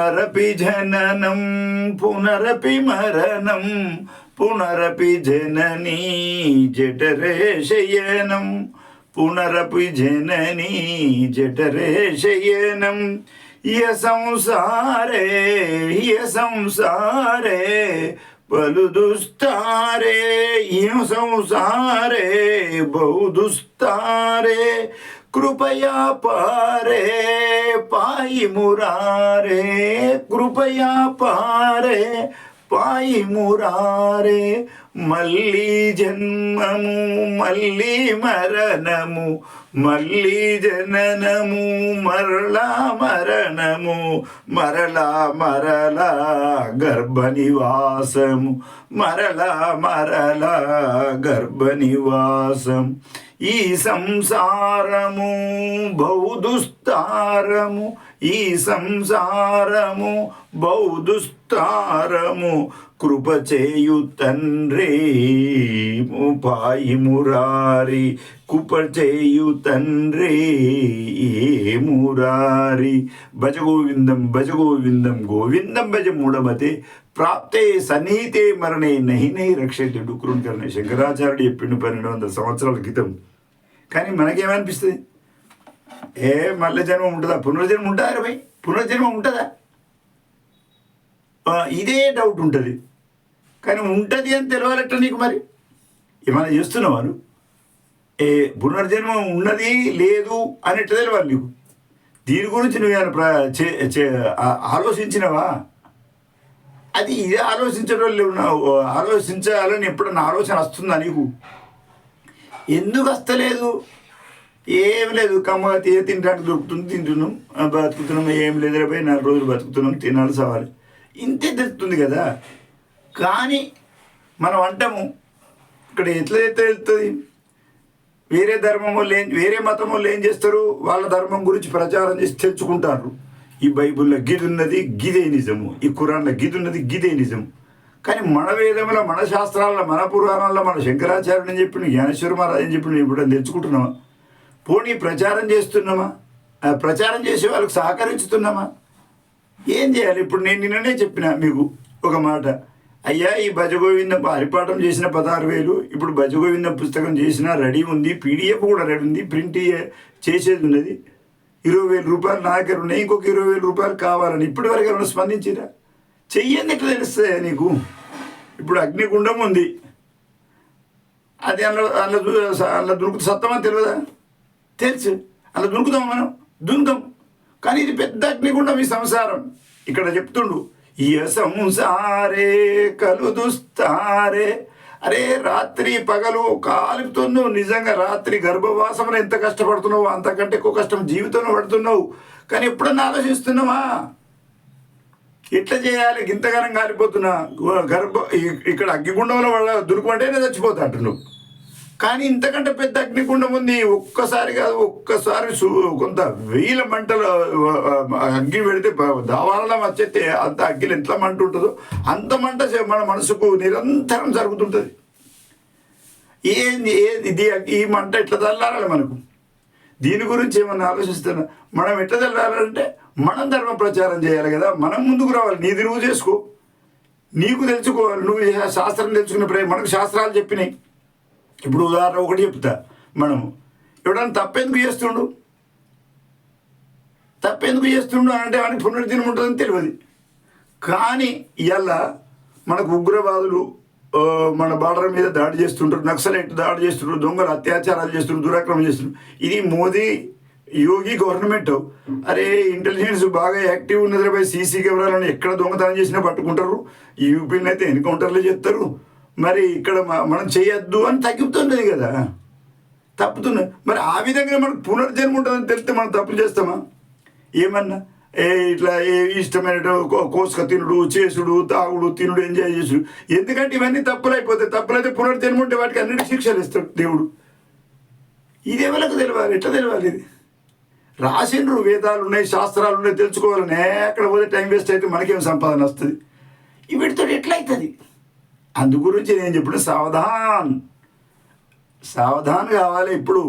పునరపి జననం పునరపి మరణం పునరపి జననీ జఠరే శయనం పునరపి జననీ జఠరే శయనం సంసారే సంసారే పలు దుస్తారే సంసారే బహు దుస్తారే कृपया पारे पाई मुरारे कृपया पारे पाई मुरारे मल्ली जन्ममु मल्ली मरणमु मल्ली जननमु मरला मरणमु मरला मरला गर्भनिवासमु मरला मरला गर्भनिवासम ఈ సంసారము బౌదుస్తారము ఈ సంసారము బౌదుస్తారము కృప చేయు తండ్రి పాయి మురారి కృప చేయు తండ్రి మురారి భజ గోవిందం గోవిందం భజ మూఢమతే ప్రాప్తే సన్నిహితే మరణే నహి నహి రక్షతే డుక్రున్ కర్ణే శంకరాచార్యుడు చెప్పిండు 1200 సంవత్సరాల క్రితం. కానీ మనకేమనిపిస్తుంది, మళ్ళీ జన్మ ఉంటుందా, పునర్జన్మ ఉంటుందా రే భయ్, పునర్జన్మ ఉంటుందా, ఇదే డౌట్ ఉంటుంది. కానీ ఉంటుంది అని తెలియాలట నీకు. మరి ఏమైనా చేస్తున్నావా నువ్వు? పునర్జన్మ ఉన్నది లేదు అనేట్టు తెలియాలి నీకు. దీని గురించి నువ్వేమైనా ఆలోచించినవా? అది ఇదే ఆలోచించాలని ఎప్పుడన్నా ఆలోచన వస్తుందా నీకు? ఎందుకు వస్తలేదు? ఏం లేదు, కమ్మగా తినడానికి దొరుకుతుంది, తింటున్నాం, బతుకుతున్నాం, ఏం లేదు 4 రోజులు బతుకుతున్నాం, తినాలి సవాలి, ఇంతే తెలుస్తుంది కదా. కానీ మనం అంటాము ఇక్కడ ఎట్లా వెళ్తుంది. వేరే ధర్మం వాళ్ళు వేరే మతం వాళ్ళు ఏం చేస్తారు, వాళ్ళ ధర్మం గురించి ప్రచారం చేసి తెలుసుకుంటారు. ఈ బైబిల్లో గిది ఉన్నది, గిదే నిజము, ఈ ఖురాన్లో గిది ఉన్నది, గిదే నిజం. కానీ మన వేదంలో, మన శాస్త్రాల్లో, మన పురాణాల్లో, మన శంకరాచార్యుడు అని చెప్పిన, జ్ఞానేశ్వర మహారాజ్ అని చెప్పిన ఇప్పుడు తెలుసుకుంటున్నామా? పోనీ ప్రచారం చేస్తున్నామా? ప్రచారం చేసే వాళ్ళకి సహకరించుతున్నామా? ఏం చేయాలి? ఇప్పుడు నేను నిన్ననే చెప్పిన మీకు ఒక మాట, అయ్యా ఈ భజగోవిందం హరిపాఠం చేసిన 16,000, ఇప్పుడు భజగోవిందం పుస్తకం చేసిన రెడీ ఉంది, పీడిఎఫ్ కూడా రెడీ ఉంది, ప్రింట్ చేసేది ఉన్నది, 20,000 రూపాయలు నా దగ్గర ఉన్నాయి, ఇంకొక 20,000 రూపాయలు కావాలని ఇప్పటి వరకు ఏమైనా స్పందించిరా? చెయ్యండి, ఎట్లా తెలుస్తాయా నీకు? ఇప్పుడు అగ్నిగుండం ఉంది, అది అందులో దొరుకుతుంది, సత్తమని తెలియదా? తెలుసు, అలా దొరుకుతాం, మనం దుందాం. కానీ ఇది పెద్ద అగ్నిగుండం ఈ సంసారం. ఇక్కడ చెప్తుండు, సంసారే కలుదుస్తారే. అరే రాత్రి పగలు కాలుపుతున్నావు, నిజంగా రాత్రి గర్భవాసంలో ఎంత కష్టపడుతున్నావు అంతకంటే ఎక్కువ కష్టం జీవితంలో పడుతున్నావు. కానీ ఎప్పుడన్నా ఆలోచిస్తున్నావా ఎట్లా చేయాలి? ఇంతగానం కాలిపోతున్నా ఇక్కడ అగ్నిగుండంలో దొరుకుమంటేనే చచ్చిపోతా అంటున్నావు. కానీ ఇంతకంటే పెద్ద అగ్నిగుండం ఉంది. ఒక్కసారి కాదు, ఒక్కసారి కొంత 1000 మంటలు అగ్గి పెడితే దావాలలో వచ్చేస్తే అంత అగ్గిలు ఎంత మంట ఉంటుందో అంత మంట మన మనసుకు నిరంతరం జరుగుతుంటుంది. ఇది ఈ మంట ఎట్లా చల్లారాలి మనకు? దీని గురించి ఏమన్నా ఆలోచిస్తున్నా? మనం ఎట్లా చల్లాలంటే మనం ధర్మ ప్రచారం చేయాలి కదా, మనం ముందుకు రావాలి. నీది నువ్వు చేసుకో, నీకు తెలుసుకోవాలి, నువ్వు శాస్త్రం తెలుసుకున్నప్పుడే. మనకు శాస్త్రాలు చెప్పినాయి. ఇప్పుడు ఉదాహరణ ఒకటి చెప్తా, మనం ఎవడన్నా తప్పెందుకు చేస్తుండు అంటే వానికి పునర్జన్మ ఉంటుందని తెలియదు. కానీ ఇవాళ మనకు ఉగ్రవాదులు మన బార్డర్ మీద దాడి చేస్తుంటారు, నక్సలైట్ దాడి చేస్తుంటారు, దొంగలు అత్యాచారాలు చేస్తుంటారు, దురాక్రమణ చేస్తుంటారు. ఇది మోదీ యోగి గవర్నమెంట్. అరే ఇంటెలిజెన్స్ బాగా యాక్టివ్ ఉన్నది పోయి సీసీ కెమెరాలను ఎక్కడ దొంగతనం చేసినా పట్టుకుంటారు. ఈ యూపీని అయితే ఎన్కౌంటర్లు చేస్తారు. మరి ఇక్కడ మనం చేయొద్దు అని తగ్గుతున్నది కదా, తప్పుతున్నది. మరి ఆ విధంగా మనకు పునర్జన్మ ఉంటుందని తెలిస్తే మనం తప్పులు చేస్తామా? ఏమన్నా ఇట్లా ఇష్టమైన కోసుక తినుడు, చేసుడు, తాగుడు, తినుడు, ఎంజాయ్ చేసుడు. ఎందుకంటే ఇవన్నీ తప్పులు అయిపోతాయి. తప్పులైతే పునర్జన్మ ఉంటే వాటికి అన్నిటి శిక్షలు ఇస్తాడు దేవుడు. ఇది ఎవరికి తెలియాలి? ఎట్లా తెలియాలి? ఇది రాసిండ్రు, వేదాలు ఉన్నాయి, శాస్త్రాలు ఉన్నాయి, తెలుసుకోవాలని. ఎక్కడ పోతే టైం వేస్ట్ అయితే మనకేం సంపాదన వస్తుంది? వీటితో ఎట్లయితుంది? అందు గురించి నేను చెప్పిన సావధాన్ కావాలి. ఇప్పుడు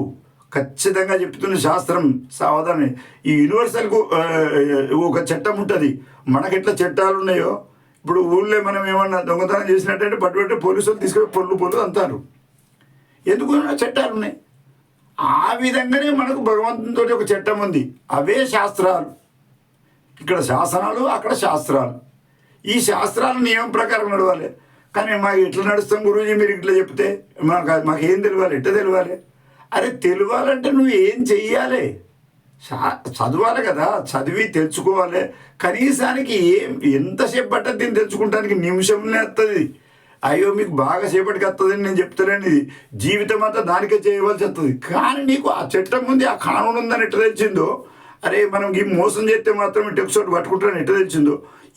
ఖచ్చితంగా చెప్తున్న శాస్త్రం సావధానం. ఈ యూనివర్సల్కు ఒక చట్టం ఉంటుంది, మనకి ఎట్లా చట్టాలు ఉన్నాయో ఇప్పుడు ఊళ్ళో మనం ఏమన్నా దొంగతనం చేసినట్టంటే పట్టుబట్టి పోలీసులు తీసుకొని పొల్లు అంటారు. ఎందుకు చట్టాలు ఉన్నాయి. ఆ విధంగానే మనకు భగవంతునితో ఒక చట్టం ఉంది. అవే శాస్త్రాలు. ఇక్కడ శాసనాలు, అక్కడ శాస్త్రాలు. ఈ శాస్త్రాల నియమం ప్రకారం నడవాలి. కానీ మాకు ఎట్లా నడుస్తాం గురూజీ మీరు ఇట్లా చెప్తే మాకు ఏం తెలియాలి, ఎట్లా తెలియాలి? అరే తెలియాలంటే నువ్వు ఏం చెయ్యాలి? చదవాలి కదా, చదివి తెలుసుకోవాలి. కనీసానికి ఎంతసేపు పట్టదు దీన్ని తెలుసుకుంటానికి? నిమిషంనే వస్తుంది. అయ్యో మీకు బాగా సేపటికి వస్తుందని నేను చెప్తానండి. ఇది జీవితం అంతా దానికే చేయవలసి వస్తుంది. కానీ నీకు ఆ చట్టం ఉంది, ఆ కానూన్ ఉందని ఎట్లా తెలిసిందో, అరే మనం ఈ మోసం చేస్తే మాత్రం టెక్స్ట్ పట్టుకుంటారని ఎట్లా తెలిసిందో,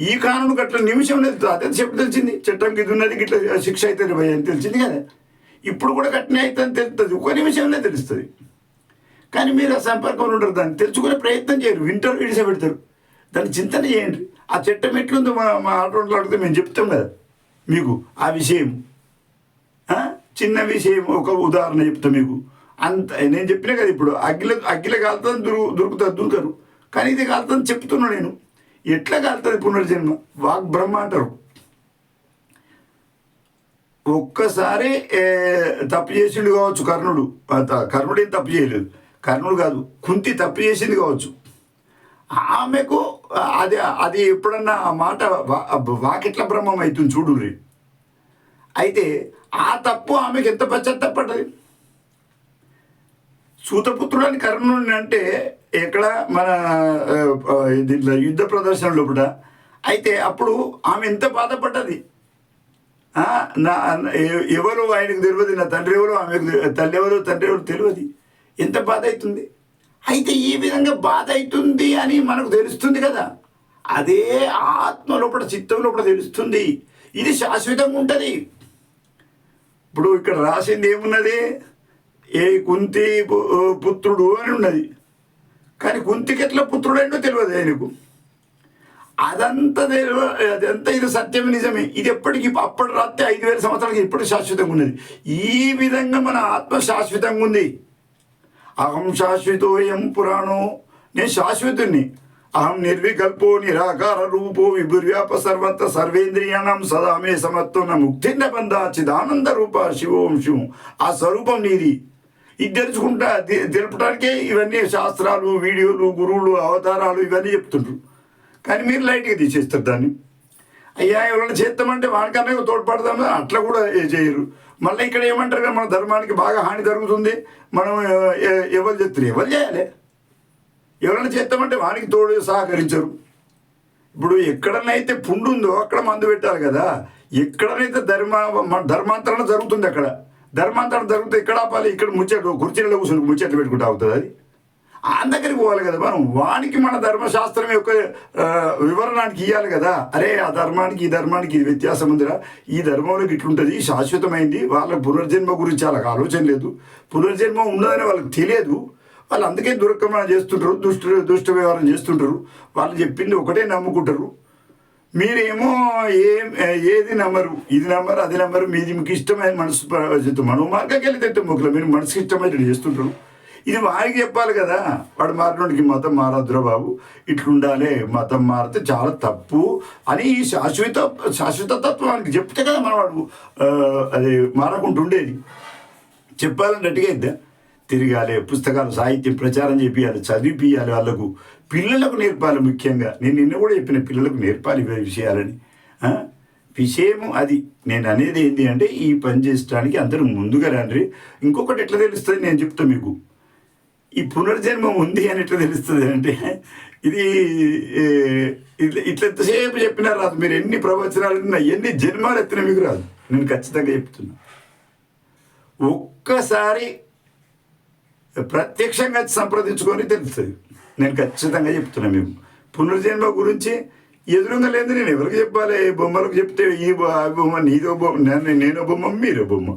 ఈ కానూన్ అట్లా నిమిషం లేదు. అదే చెప్పు తెలిసింది. చట్టంకి ఇది ఉన్నది, ఇట్లా శిక్ష అవుతుంది భయ అని తెలిసింది కదా. ఇప్పుడు కూడా కఠిన అవుతుందని తెలుస్తుంది, ఒక నిమిషంలో తెలుస్తుంది. కానీ మీరు ఆ సంపర్కంలో ఉంటారు, దాన్ని తెలుసుకునే ప్రయత్నం చేయరు, వింటారు, విడిచిపెడతారు. దాన్ని చింతన చేయండి. ఆ చట్టం ఎట్లుందో మా ఆటోట్లో అడిగితే మేము చెప్తాం కదా మీకు ఆ విషయం. చిన్న విషయం ఒక ఉదాహరణ చెప్తా మీకు. అంత నేను చెప్పినా కదా, ఇప్పుడు అగ్గిల కాలుతుంది దొరుకుతారు. కానీ ఇది కాలుతుంది చెప్తున్నా నేను. ఎట్లా కాలుతుంది పునర్జన్మ? వాగ్బ్రహ్మ అంటారు. ఒక్కసారి తప్పు చేసిండు కావచ్చు కర్ణుడు. కర్ణుడు ఏం తప్పు చేయలేదు, కర్ణుడు కాదు కుంతి తప్పు చేసింది కావచ్చు. ఆమెకు అది ఎప్పుడన్నా ఆ మాట వాకిట్ల బ్రహ్మం అవుతుంది చూడుర్రి. అయితే ఆ తప్పు ఆమెకు ఎంత పశ్చాత్తపడ్డది. సూతపుత్రుడు అని కర్ణుడిని అంటే ఎక్కడ మన దీంట్లో యుద్ధ ప్రదర్శన లోపల. అయితే అప్పుడు ఆమె ఎంత బాధపడ్డది. ఎవరు ఆయనకు తెలియదు, నా తండ్రి ఎవరు, ఆమెకు తల్లి ఎవరు, తండ్రి ఎవరు తెలియదు. ఎంత బాధ అవుతుంది. అయితే ఈ విధంగా బాధ అవుతుంది అని మనకు తెలుస్తుంది కదా, అదే ఆత్మ లోపల చిత్తం లోపల తెలుస్తుంది. ఇది శాశ్వతంగా ఉంటుంది. ఇప్పుడు ఇక్కడ రాసింది ఏమున్నది? ఏ కుంతి పుత్రుడు అని ఉన్నది. కానీ కుంతికి ఎట్లా పుత్రుడైనో తెలియదు ఆయనకు. అదంతా ఇది సత్యం, నిజమే. ఇది ఎప్పటికీ అప్పటి రాత్రి 5000 సంవత్సరాలకి ఇప్పుడు శాశ్వతంగా ఉన్నది. ఈ విధంగా మన ఆత్మ శాశ్వతంగా ఉంది. అహం శాశ్వతోయం పురాణో, నేను శాశ్వతుని. అహం నిర్వికల్పో నిరాకార రూపో విభుర్వ్యాప సర్వత్ర సర్వేంద్రియాణం సదా మే సమత్వం ముక్తిన్న బంధ చిదానంద రూప శివోం శివం. ఆ స్వరూపం నీది. ఇది తెలుపడానికే ఇవన్నీ శాస్త్రాలు, వీడియోలు, గురువులు, అవతారాలు ఇవన్నీ చెప్తుండ్రు. కానీ మీరు లైట్గా తీసేస్తారు దాన్ని. అయ్యా ఎవరైనా చేస్తామంటే వాడికన్నా తోడ్పడదామని అట్లా కూడా చేయరు. మళ్ళీ ఇక్కడ ఏమంటారు కదా, మన ధర్మానికి బాగా హాని జరుగుతుంది, మనం ఎవరు చెప్తారు? ఎవరు చేయాలి? ఎవరైనా చేస్తామంటే వానికి తోడు సహకరించరు. ఇప్పుడు ఎక్కడనైతే పుండు ఉందో అక్కడ మందు పెట్టాలి కదా. ఎక్కడనైతే ధర్మాంతరణ జరుగుతుంది అక్కడ ధర్మాంతరం జరుగుతుంది. ఎక్కడ ఆపాలి? ఇక్కడ కుర్చీలలో కూర్చొని ముచ్చట్లు పెట్టుకుంటూ అవుతుంది. అది ఆయన దగ్గరికి పోవాలి కదా మనం. వానికి మన ధర్మశాస్త్రం యొక్క వివరణానికి ఇవ్వాలి కదా. అరే ఆ ధర్మానికి ఈ ధర్మానికి ఇది వ్యత్యాసం ఉందిరా, ఈ ధర్మంలోకి ఇట్లుంటుంది, శాశ్వతమైంది. వాళ్ళకి పునర్జన్మ గురించి వాళ్ళకి ఆలోచన లేదు, పునర్జన్మ ఉన్నదని వాళ్ళకి తెలియదు. వాళ్ళు అందుకే దుర్గమన చేస్తుంటారు, దుష్ట వ్యవహారం చేస్తుంటారు. వాళ్ళు చెప్పింది ఒకటే నమ్ముకుంటారు. మీరేమో ఏది నమ్మరు, ఇది నమ్మరు, అది నమ్మరు. మీకు ఇష్టమైన మనసు మనోమార్గకి వెళ్ళి తింటాం మొక్కలు. మీరు మనసుకి ఇష్టమైనట్టు చేస్తుంటారు. ఇది వారికి చెప్పాలి కదా. వాడు మారినోడికి మతం మారద్దురా బాబు, ఇట్లుండాలి, మతం మారితే చాలా తప్పు అని శాశ్వతత్వానికి చెప్తే కదా మన వాడు అది మారకుండా ఉండేది. చెప్పాలని గట్టిగా ఇద్దా తిరగాలి, పుస్తకాలు సాహిత్యం ప్రచారం చేపియాలి, చదివిపియాలి, వాళ్ళకు పిల్లలకు నేర్పాలి. ముఖ్యంగా నేను నిన్న కూడా చెప్పిన, పిల్లలకు నేర్పాలి విషయాలని. విషయం అది. నేను అనేది ఏంటి అంటే, ఈ పని చేసడానికి అందరూ ముందుగా రండి. ఇంకొకటి ఎట్లా తెలుస్తుంది నేను చెప్తాను మీకు. ఈ పునర్జన్మ ఉంది అని ఎట్లా తెలుస్తుంది అంటే, ఇది ఇట్లా ఎంతసేపు చెప్పినా రాదు. మీరు ఎన్ని ప్రవచనాలు ఉన్నా, ఎన్ని జన్మాలు ఎత్తినా మీకు రాదు. నేను ఖచ్చితంగా చెప్తున్నా. ఒక్కసారి ప్రత్యక్షంగా సంప్రదించుకొని తెలుస్తుంది. నేను ఖచ్చితంగా చెప్తున్నా. మేము పునర్జన్మ గురించి ఎదురుగా లేదు. నేను ఎవరికి చెప్పాలి? బొమ్మలకు చెప్తే ఈ బొమ్మ నీదో బొమ్మ, నేనో బొమ్మ, మీరో బొమ్మ.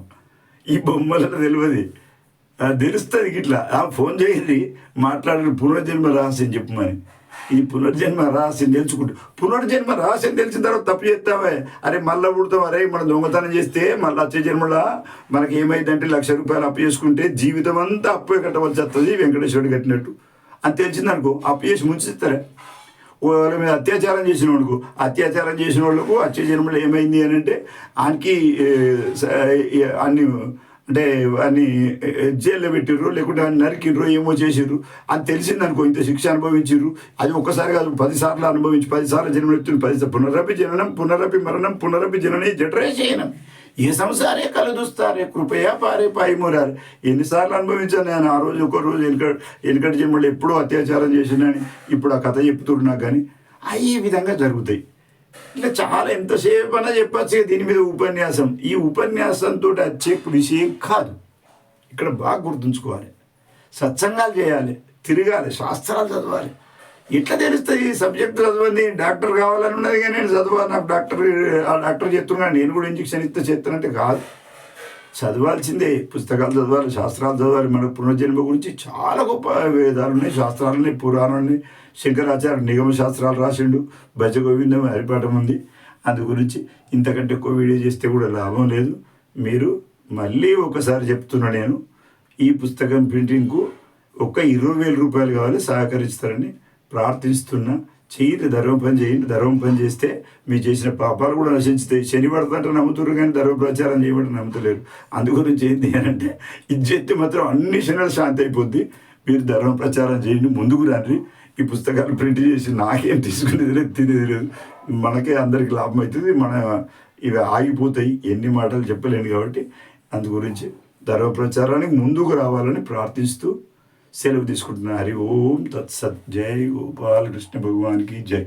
ఈ బొమ్మలలో తెలియదు, తెలుస్తుంది. ఇట్లా ఫోన్ చేయండి, మాట్లాడి పునర్జన్మ రహస్యం చెప్పమని. ఈ పునర్జన్మ రహస్యం తెలుసుకుంటూ, పునర్జన్మ రహస్యం తెలిసిన తర్వాత తప్పు చేస్తామే. అరే మళ్ళీ పుడతాం, అరే మనం దొంగతనం చేస్తే మళ్ళీ వచ్చే జన్మలా మనకి ఏమైందంటే 1,00,000 రూపాయలు అప్పు చేసుకుంటే జీవితం అంతా అప్పు కట్టవలసి వస్తుంది, వెంకటేశ్వరుడు కట్టినట్టు అని తెలిసిందనుకో, అప్పు చేసి ముంచిస్తారా? వాళ్ళ మీద అత్యాచారం చేసిన వాళ్ళకు అత్యాచారం చేసిన వాళ్ళకు వచ్చే జన్మలో ఏమైంది అని అంటే ఆయనకి అన్ని అంటే అన్ని జైల్లో పెట్టిర్రు, లేకుంటే ఆయన నరికిర్రు, ఏమో చేసిర్రు. అది తెలిసిందనుకో, ఇంత శిక్ష అనుభవించిర్రు. అది ఒక్కసారి కాదు, 10 సార్లు అనుభవించి 10 సార్లు జన్మెత్తుని 10 పునరపి జననం పునరపి మరణం పునరపి జనని జఠరే చేయనం ఏ సంసారే కలుదుస్తారే కృపయా పారే పాయి మూరారు. ఎన్నిసార్లు అనుభవించాను నేను. ఆ రోజు ఒక రోజు వెనుకటి జన్మలో ఎప్పుడో అత్యాచారం చేసినని ఇప్పుడు ఆ కథ చెప్తున్నా. కానీ అవి ఈ విధంగా జరుగుతాయి. ఇంకా చాలా ఎంతసేపు అన్నా చెప్పచ్చు దీని మీద ఉపన్యాసం. ఈ ఉపన్యాసంతో వచ్చే విషయం కాదు. ఇక్కడ బాగా గుర్తుంచుకోవాలి. సత్సంగాలు చేయాలి, తిరగాలి, శాస్త్రాలు చదవాలి. ఎట్లా తెలుస్తుంది ఈ సబ్జెక్ట్ చదవండి? డాక్టర్ కావాలని ఉన్నది కానీ నేను చదవాలి, నాకు డాక్టర్ చెప్తున్నాను, నేను కూడా ఇంజక్షన్ ఇస్తే చేస్తానంటే కాదు. చదవాల్సిందే, పుస్తకాలు చదవాలి, శాస్త్రాలు చదవాలి. మనకు పునర్జన్మ గురించి చాలా గొప్ప వేదాలు ఉన్నాయి, శాస్త్రాలు ఉన్నాయి, పురాణాలు ఉన్నాయి. శంకరాచార్య నిగమ శాస్త్రాలు రాసిండు, భజగోవిందం హరిపాఠం ఉంది. అందు గురించి ఇంతకంటే ఎక్కువ వీడియో చేస్తే కూడా లాభం లేదు. మీరు మళ్ళీ ఒకసారి చెప్తున్నా, నేను ఈ పుస్తకం ప్రింటింగ్కు ఒక 20,000 రూపాయలు కావాలి, సహకరిస్తారని ప్రార్థిస్తున్నా. చెయ్యండి, ధర్మ పని చేయండి. ధర్మ పని చేస్తే మీరు చేసిన పాపాలు కూడా నశించుతాయి. శని పడతంటే నమ్ముతున్నారు కానీ ధర్మ ప్రచారం చేయమంటే నమ్ముతలేరు. అందు గురించి ఏంటి అని అంటే, ఇది చేస్తే మాత్రం అన్ని శనులు శాంతి అయిపోద్ది. మీరు ధర్మ ప్రచారం చేయండి, ముందుకు రండి. ఈ పుస్తకాలు ప్రింట్ చేసి నాకేం తీసుకునేది లేదు, తినేది లేదు. మనకే అందరికి లాభం అవుతుంది. ఇవి ఆగిపోతాయి, ఎన్ని మాటలు చెప్పలేను. కాబట్టి అందు గురించి ధర్మ ప్రచారానికి ముందుకు రావాలని ప్రార్థిస్తూ సెలవు తీసుకుంటున్నా. హరి ఓం తత్సత్. జై గోపాలకృష్ణ భగవాన్కి జై.